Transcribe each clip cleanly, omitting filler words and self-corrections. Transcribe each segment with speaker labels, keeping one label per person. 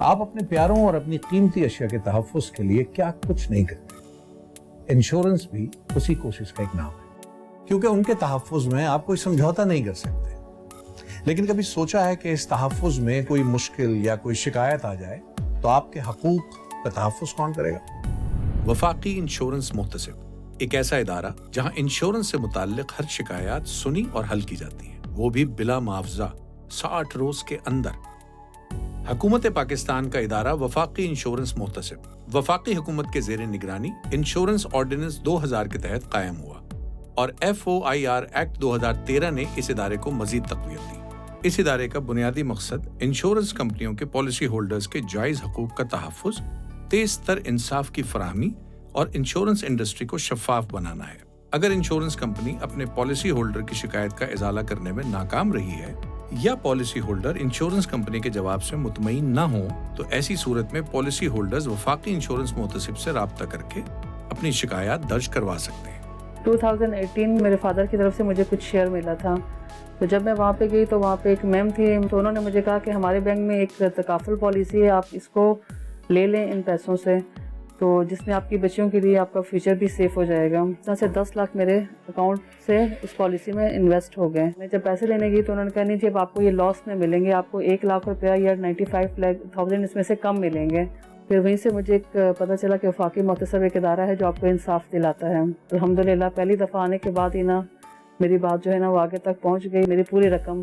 Speaker 1: آپ اپنے پیاروں اور اپنی قیمتی اشیاء کے تحفظ کے لیے کیا کچھ نہیں کرتے. انشورنس بھی اسی کوشش کا ایک نام ہے, کیونکہ ان کے تحفظ میں آپ کوئی سمجھوتا نہیں کر سکتے. لیکن کبھی سوچا ہے کہ اس تحفظ میں کوئی مشکل یا کوئی شکایت آ جائے تو آپ کے حقوق کا تحفظ کون کرے گا؟
Speaker 2: وفاقی انشورنس محتسب ایک ایسا ادارہ جہاں انشورنس سے متعلق ہر شکایات سنی اور حل کی جاتی ہیں, وہ بھی بلا معاوضہ 60 روز کے اندر. حکومت پاکستان کا ادارہ وفاقی انشورنس محتسب وفاقی حکومت کے زیر نگرانی انشورنس آرڈیننس 2000 کے تحت قائم ہوا اور FOIR ایکٹ 2013 نے اس ادارے کو مزید تقویت دی. اس ادارے کا بنیادی مقصد انشورنس کمپنیوں کے پالیسی ہولڈرز کے جائز حقوق کا تحفظ, تیز تر انصاف کی فراہمی اور انشورنس انڈسٹری کو شفاف بنانا ہے. اگر انشورنس کمپنی اپنے پالیسی ہولڈر کی شکایت کا ازالہ کرنے میں ناکام رہی ہے یا پالیسی ہولڈر انشورنس کمپنی کے جواب سے مطمئن نہ ہو تو ایسی صورت میں پالیسی ہولڈرز وفاقی انشورنس محتسب سے رابطہ کر کے اپنی شکایات درج کروا سکتے ہیں.
Speaker 3: 2018 میرے فادر کی طرف سے مجھے کچھ شیئر ملا تھا, تو جب میں وہاں پہ گئی تو وہاں پہ ایک میم تھی, تو انہوں نے مجھے کہا کہ ہمارے بینک میں ایک تکافل پالیسی ہے, آپ اس کو لے لیں ان پیسوں سے, تو جس میں آپ کی بچیوں کے لیے آپ کا فیوچر بھی سیف ہو جائے گا. اس طرح سے 10 لاکھ میرے اکاؤنٹ سے اس پالیسی میں انویسٹ ہو گئے. میں جب پیسے لینے گئی تو انہوں نے کہا نہیں جب آپ کو یہ لاس میں ملیں گے, آپ کو 1 لاکھ روپیہ یا 95,000 اس میں سے کم ملیں گے. پھر وہیں سے مجھے ایک پتہ چلا کہ وفاقی محتسب ایک ادارہ ہے جو آپ کو انصاف دلاتا ہے. الحمدللہ پہلی دفعہ آنے کے بعد ہی نا میری بات جو ہے نا وہ آگے تک پہنچ گئی. میری پوری رقم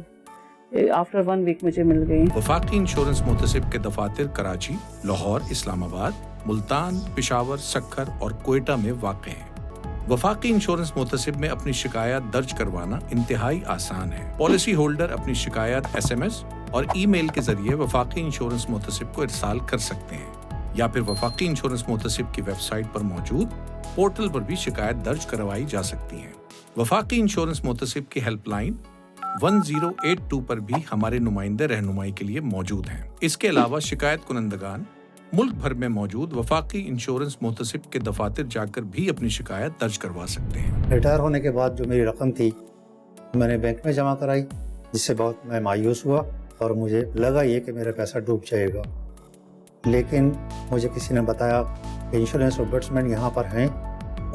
Speaker 3: آفٹر 1 ویک مجھے مل گئی.
Speaker 2: وفاقی انشورنس محتسب کے دفاتر کراچی, لاہور, اسلام آباد, ملتان, پشاور, سکھر اور کوئٹہ میں واقع ہیں. وفاقی انشورنس محتسب میں اپنی شکایات درج کروانا انتہائی آسان ہے. پالیسی ہولڈر اپنی شکایات SMS اور ای میل کے ذریعے وفاقی انشورنس محتسب کو ارسال کر سکتے ہیں, یا پھر وفاقی انشورنس محتسب کی ویب سائٹ پر موجود پورٹل پر بھی شکایت درج کروائی جا سکتی ہیں. وفاقی انشورنس محتسب کی ہیلپ لائن 1082 پر بھی ہمارے نمائندے رہنمائی کے لیے موجود ہیں. اس کے علاوہ شکایت کنندگان ملک بھر میں موجود وفاقی انشورنس محتسب کے دفاتر جا کر بھی اپنی شکایت درج کروا سکتے ہیں.
Speaker 4: ریٹائر ہونے کے بعد جو میری رقم تھی میں نے بینک میں جمع کرائی, جس سے بہت میں مایوس ہوا اور مجھے لگا یہ کہ میرا پیسہ ڈوب جائے گا. لیکن مجھے کسی نے بتایا کہ انشورنس ombudsman یہاں پر ہیں,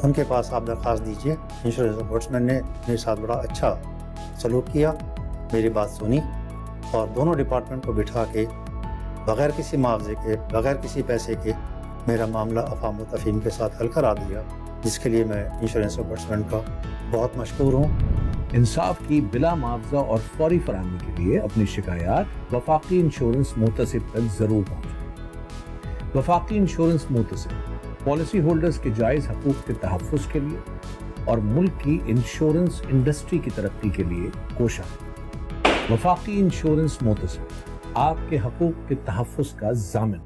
Speaker 4: ان کے پاس آپ درخواست دیجئے. انشورنس ombudsman نے میرے ساتھ بڑا اچھا سلوک کیا, میری بات سنی اور دونوں ڈپارٹمنٹ کو بٹھا کے بغیر کسی معاوضے کے, بغیر کسی پیسے کے میرا معاملہ افہام و تفہیم کے ساتھ حل کرا دیا, جس کے لیے میں انشورنس ombudsman کا بہت مشکور ہوں.
Speaker 1: انصاف کی بلا معاوضہ اور فوری فراہمی کے لیے اپنی شکایات وفاقی انشورنس محتسب تک ضرور پہنچائیں. وفاقی انشورنس محتسب پالیسی ہولڈرز کے جائز حقوق کے تحفظ کے لیے اور ملک کی انشورنس انڈسٹری کی ترقی کے لیے کوشاں. وفاقی انشورنس محتسب آپ کے حقوق کے تحفظ کا ضامن.